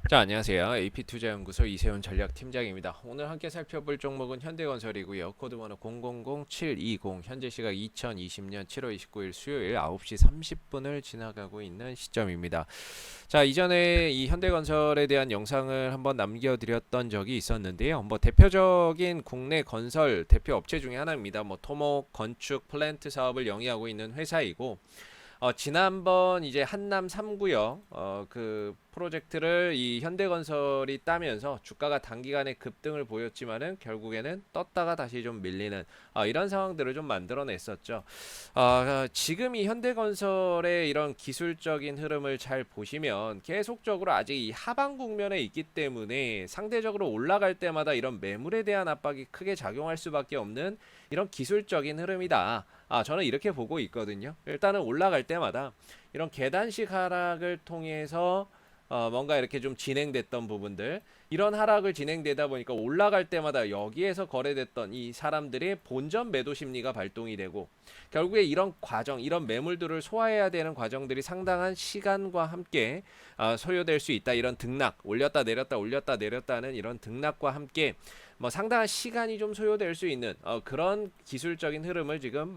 자, 안녕하세요. AP투자연구소 이세훈 전략팀장입니다. 오늘 함께 살펴볼 종목은 현대건설이고요. 코드번호 000720, 현재 시각 2020년 7월 29일 수요일 9시 30분을 지나가고 있는 시점입니다. 자, 이전에 이 현대건설에 대한 영상을 한번 남겨드렸던 적이 있었는데요. 뭐 대표적인 국내 건설 대표 업체 중에 하나입니다. 뭐 토목, 건축, 플랜트 사업을 영위하고 있는 회사이고, 지난번 이제 한남 3구역 그 프로젝트를 이 현대건설이 따면서 주가가 단기간에 급등을 보였지만은 결국에는 떴다가 다시 좀 밀리는 이런 상황들을 좀 만들어냈었죠. 지금 이 현대건설의 이런 기술적인 흐름을 잘 보시면 계속적으로 아직 이 하방 국면에 있기 때문에 상대적으로 올라갈 때마다 이런 매물에 대한 압박이 크게 작용할 수밖에 없는 이런 기술적인 흐름이다. 저는 이렇게 보고 있거든요. 일단은 올라갈 때마다 이런 계단식 하락을 통해서 뭔가 이렇게 좀 진행됐던 부분들, 이런 하락을 진행되다 보니까 올라갈 때마다 여기에서 거래됐던 이 사람들의 본전 매도 심리가 발동이 되고, 결국에 이런 과정, 이런 매물들을 소화해야 되는 과정들이 상당한 시간과 함께 소요될 수 있다. 이런 등락, 올렸다 내렸다 올렸다 내렸다는 이런 등락과 함께 뭐 상당한 시간이 좀 소요될 수 있는 그런 기술적인 흐름을 지금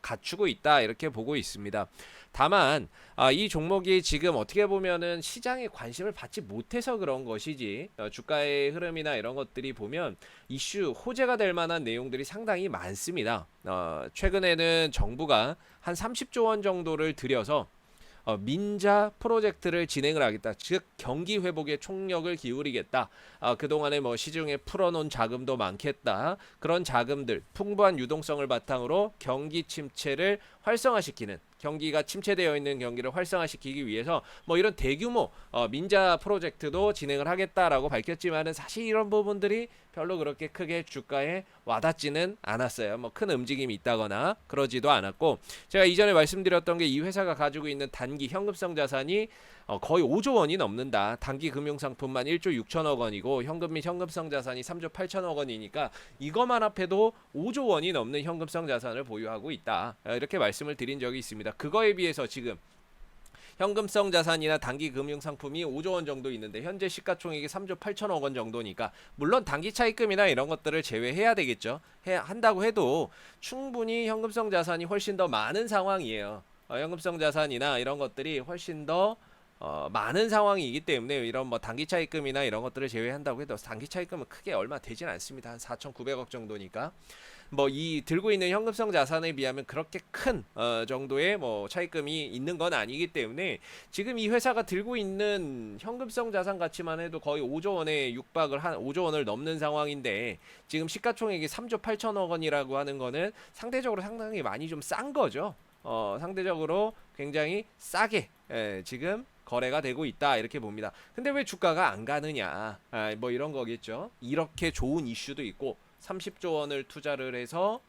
갖추고 있다, 이렇게 보고 있습니다. 다만 이 종목이 지금 어떻게 보면은 시장에 관심을 받지 못해서 그런 것이지, 주가의 흐름이나 이런 것들이 보면 이슈 호재가 될 만한 내용들이 상당히 많습니다. 최근에는 정부가 한 30조 원 정도를 들여서 민자 프로젝트를 진행을 하겠다. 즉 경기 회복에 총력을 기울이겠다. 그동안에 뭐 시중에 풀어놓은 자금도 많겠다. 그런 자금들, 풍부한 유동성을 바탕으로 경기 침체를 활성화시키는, 경기가 침체되어 있는 경기를 활성화시키기 위해서 뭐 이런 대규모 민자 프로젝트도 진행을 하겠다라고 밝혔지만은 사실 이런 부분들이 별로 그렇게 크게 주가에 와닿지는 않았어요. 뭐 큰 움직임이 있다거나 그러지도 않았고, 제가 이전에 말씀드렸던 게 이 회사가 가지고 있는 단기 현금성 자산이 거의 5조 원이 넘는다. 단기 금융상품만 1조 6천억 원이고 현금 및 현금성 자산이 3조 8천억 원이니까 이것만 합해도 5조 원이 넘는 현금성 자산을 보유하고 있다. 이렇게 말씀을 드린 적이 있습니다. 그거에 비해서 지금 현금성 자산이나 단기 금융 상품이 5조 원 정도 있는데 현재 시가총액이 3조 8천억 원 정도니까, 물론 단기 차입금이나 이런 것들을 제외해야 되겠죠. 한다고 해도 충분히 현금성 자산이 훨씬 더 많은 상황이에요. 현금성 자산이나 이런 것들이 훨씬 더 많은 상황이기 때문에, 이런 뭐 단기 차입금이나 이런 것들을 제외한다고 해도 단기 차입금은 크게 얼마 되진 않습니다. 한 4,900억 정도니까. 뭐 이 들고 있는 현금성 자산에 비하면 그렇게 큰 정도의 뭐 차입금이 있는 건 아니기 때문에, 지금 이 회사가 들고 있는 현금성 자산 가치만 해도 거의 5조 원에 육박을 한 5조 원을 넘는 상황인데, 지금 시가총액이 3조 8천억 원이라고 하는 거는 상대적으로 상당히 많이 좀 싼 거죠. 상대적으로 굉장히 싸게 지금 거래가 되고 있다, 이렇게 봅니다. 근데 왜 주가가 안 가느냐, 뭐 이런 거겠죠. 이렇게 좋은 이슈도 있고 30조 원을 투자를 해서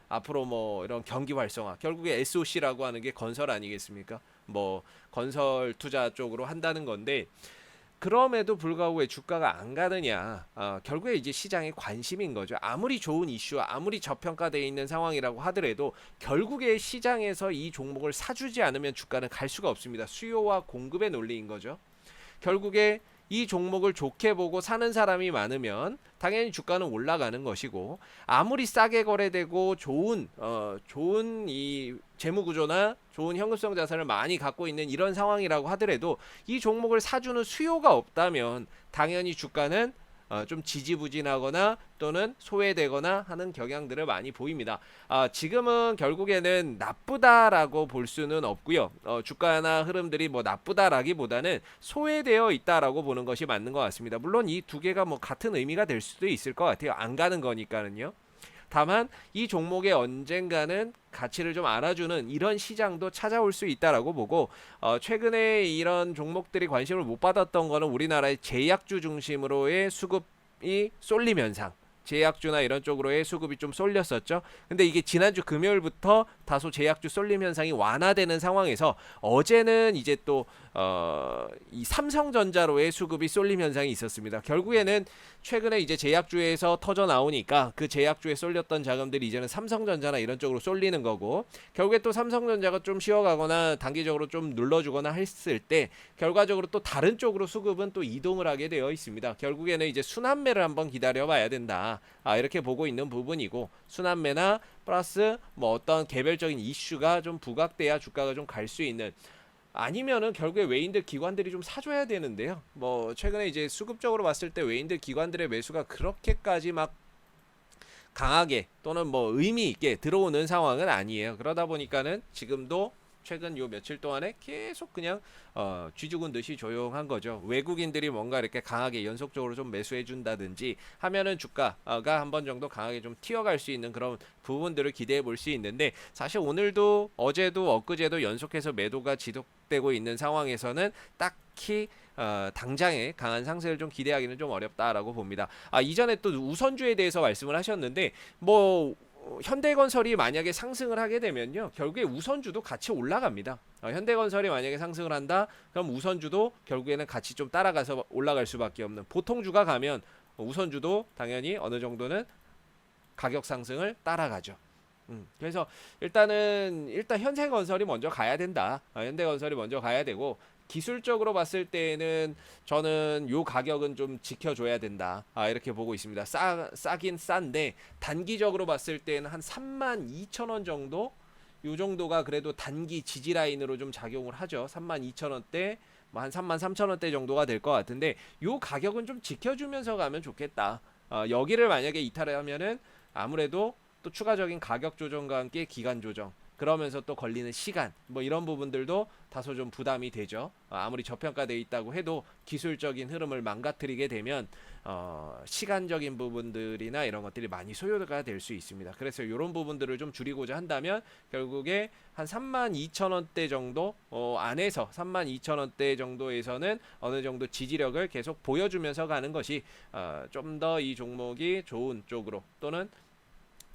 앞으로 뭐 이런 경기 활성화, 결국에 SOC라고 하는 게 건설 아니겠습니까? 뭐 건설 투자 쪽으로 한다는 건데, 그럼에도 불구하고 왜 주가가 안 가느냐, 결국에 이제 시장의 관심인 거죠. 아무리 좋은 이슈, 아무리 저평가되어 있는 상황이라고 하더라도 결국에 시장에서 이 종목을 사주지 않으면 주가는 갈 수가 없습니다. 수요와 공급의 논리인 거죠. 결국에 이 종목을 좋게 보고 사는 사람이 많으면 당연히 주가는 올라가는 것이고, 아무리 싸게 거래되고 좋은 이 재무 구조나 좋은 현금성 자산을 많이 갖고 있는 이런 상황이라고 하더라도 이 종목을 사주는 수요가 없다면 당연히 주가는 좀 지지부진하거나 또는 소외되거나 하는 경향들을 많이 보입니다. 지금은 결국에는 나쁘다라고 볼 수는 없고요. 주가나 흐름들이 뭐 나쁘다라기보다는 소외되어 있다라고 보는 것이 맞는 것 같습니다. 물론 이 두 개가 뭐 같은 의미가 될 수도 있을 것 같아요. 안 가는 거니까는요. 다만 이 종목에 언젠가는 가치를 좀 알아주는 이런 시장도 찾아올 수 있다라고 보고, 최근에 이런 종목들이 관심을 못 받았던 거는 우리나라의 제약주 중심으로의 수급이 쏠림 현상, 제약주나 이런 쪽으로의 수급이 좀 쏠렸었죠. 근데 이게 지난주 금요일부터 다소 제약주 쏠림 현상이 완화되는 상황에서 어제는 이제 또 이 삼성전자로의 수급이 쏠림 현상이 있었습니다. 결국에는 최근에 이제 제약주에서 터져 나오니까 그 제약주에 쏠렸던 자금들이 이제는 삼성전자나 이런 쪽으로 쏠리는 거고, 결국에 또 삼성전자가 좀 쉬어가거나 단기적으로 좀 눌러주거나 했을 때 결과적으로 또 다른 쪽으로 수급은 또 이동을 하게 되어 있습니다. 결국에는 이제 순환매를 한번 기다려봐야 된다, 이렇게 보고 있는 부분이고, 순환매나 플러스 뭐 어떤 개별적인 이슈가 좀 부각돼야 주가가 좀 갈 수 있는, 아니면은 결국에 외인들 기관들이 좀 사줘야 되는데요. 뭐 최근에 이제 수급적으로 봤을 때 외인들 기관들의 매수가 그렇게까지 막 강하게 또는 뭐 의미 있게 들어오는 상황은 아니에요. 그러다 보니까는 지금도 최근 요 며칠 동안에 계속 그냥 쥐죽은 듯이 조용한 거죠. 외국인들이 뭔가 이렇게 강하게 연속적으로 좀 매수해 준다든지 하면은 주가가 한 번 정도 강하게 좀 튀어갈 수 있는 그런 부분들을 기대해 볼 수 있는데, 사실 오늘도 어제도 엊그제도 연속해서 매도가 지속되고 있는 상황에서는 딱히 당장에 강한 상승을 좀 기대하기는 좀 어렵다라고 봅니다. 이전에 또 우선주에 대해서 말씀을 하셨는데, 뭐 현대건설이 만약에 상승을 하게 되면요, 결국에 우선주도 같이 올라갑니다. 현대건설이 만약에 상승을 한다, 그럼 우선주도 결국에는 같이 좀 따라가서 올라갈 수밖에 없는, 보통주가 가면 우선주도 당연히 어느 정도는 가격 상승을 따라가죠. 그래서 일단 현대건설이 먼저 가야 된다. 현대건설이 먼저 가야 되고, 기술적으로 봤을 때는 저는 요 가격은 좀 지켜줘야 된다, 이렇게 보고 있습니다. 싸긴 싼데 단기적으로 봤을 때는 한 32,000원 정도, 요 정도가 그래도 단기 지지 라인으로 좀 작용을 하죠. 32,000원대, 뭐 한 33,000원대 정도가 될 것 같은데, 요 가격은 좀 지켜주면서 가면 좋겠다. 여기를 만약에 이탈하면은 아무래도 또 추가적인 가격 조정과 함께 기간 조정, 그러면서 또 걸리는 시간, 뭐 이런 부분들도 다소 좀 부담이 되죠. 아무리 저평가되어 있다고 해도 기술적인 흐름을 망가뜨리게 되면 시간적인 부분들이나 이런 것들이 많이 소요가 될 수 있습니다. 그래서 이런 부분들을 좀 줄이고자 한다면 결국에 한 32,000원대 정도 안에서 32,000원대 정도에서는 어느 정도 지지력을 계속 보여주면서 가는 것이 좀 더 이 종목이 좋은 쪽으로 또는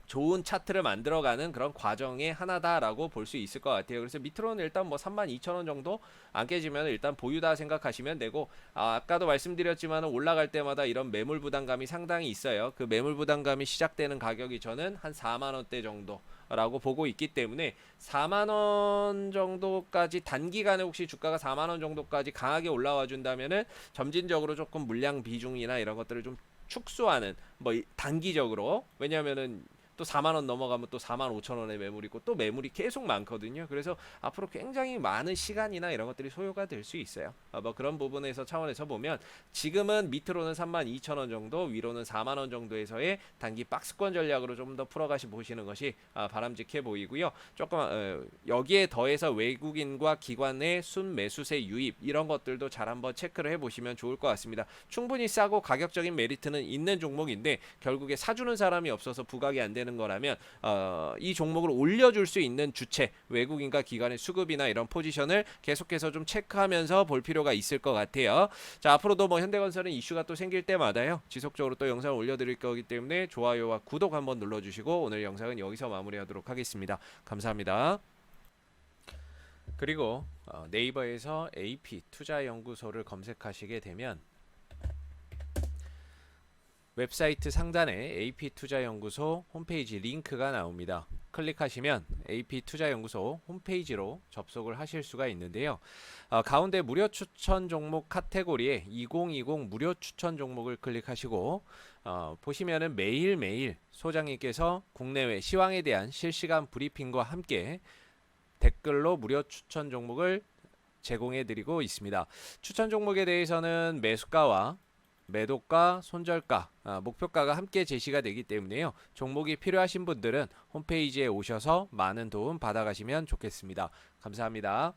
좋은 차트를 만들어가는 그런 과정의 하나다라고 볼 수 있을 것 같아요. 그래서 밑으로는 일단 뭐 32,000원 정도 안 깨지면 일단 보유다 생각하시면 되고, 아까도 말씀드렸지만 올라갈 때마다 이런 매물 부담감이 상당히 있어요. 그 매물 부담감이 시작되는 가격이 저는 한 4만원대 정도 라고 보고 있기 때문에 4만원 정도까지, 단기간에 혹시 주가가 4만원 정도까지 강하게 올라와 준다면은 점진적으로 조금 물량 비중이나 이런 것들을 좀 축소하는, 뭐 단기적으로, 왜냐면은 또 4만원 넘어가면 또 45,000원의 매물이 있고 또 매물이 계속 많거든요. 그래서 앞으로 굉장히 많은 시간이나 이런 것들이 소요가 될 수 있어요. 뭐 그런 부분에서 차원에서 보면 지금은 밑으로는 32,000원 정도, 위로는 4만원 정도에서의 단기 박스권 전략으로 좀 더 풀어가시 보시는 것이 바람직해 보이고요. 조금 여기에 더해서 외국인과 기관의 순매수세 유입, 이런 것들도 잘 한번 체크를 해보시면 좋을 것 같습니다. 충분히 싸고 가격적인 메리트는 있는 종목인데 결국에 사주는 사람이 없어서 부각이 안 되는 거라면 이 종목을 올려줄 수 있는 주체, 외국인과 기관의 수급이나 이런 포지션을 계속해서 좀 체크하면서 볼 필요가 있을 것 같아요. 자, 앞으로도 뭐 현대건설은 이슈가 또 생길 때마다요, 지속적으로 또 영상을 올려드릴 거기 때문에 좋아요와 구독 한번 눌러주시고 오늘 영상은 여기서 마무리하도록 하겠습니다. 감사합니다. 그리고 네이버에서 AP 투자연구소를 검색하시게 되면 웹사이트 상단에 AP투자연구소 홈페이지 링크가 나옵니다. 클릭하시면 AP투자연구소 홈페이지로 접속을 하실 수가 있는데요. 가운데 무료 추천 종목 카테고리에 2020 무료 추천 종목을 클릭하시고 보시면은 매일매일 소장님께서 국내외 시황에 대한 실시간 브리핑과 함께 댓글로 무료 추천 종목을 제공해 드리고 있습니다. 추천 종목에 대해서는 매수가와 매도가, 손절가, 목표가가 함께 제시가 되기 때문에요. 종목이 필요하신 분들은 홈페이지에 오셔서 많은 도움 받아가시면 좋겠습니다. 감사합니다.